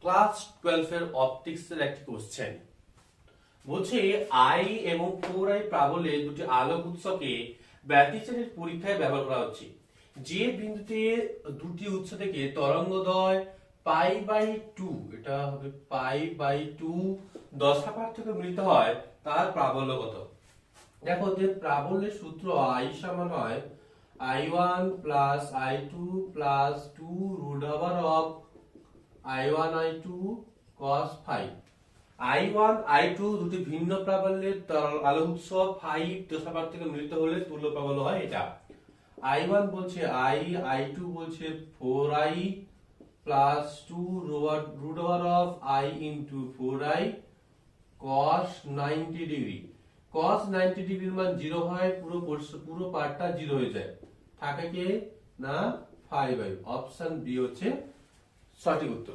Class 12 এর optics এর একটি কোশ্চেন বলছে আই এবং 4i প্রাবল্যে দুটি আলোক উৎসকে ব্যতিচারীর পরীক্ষায় ব্যবহার করা হচ্ছে। যে বিন্দুতে দুটি উৎস থেকে তরঙ্গদয় π/2, এটা হবে π/2 দশা পার্থক্য মিলিত হয়, তার প্রাবল্য কত? দেখো যে প্রাবল্যের সূত্র I সমান হয় I1 plus I2 plus 2√of I1 I2 cos phi। I1 I2 দুটি ভিন্ন প্রাবল্যের আলোক উৎস phi দশা পার্থক্য মিলিত হলে তুল্য প্রাবল্য হয় এটা। I1 বলছে I, I2 বলছে 4i plus 2√of I into 4i cos 90 degree. cos 90 ডিগ্রির মান 0 হয়, পুরো পার্টটা 0 হয়ে যায়, থাকে কি না 5i। অপশন বি হচ্ছে সঠিক উত্তর।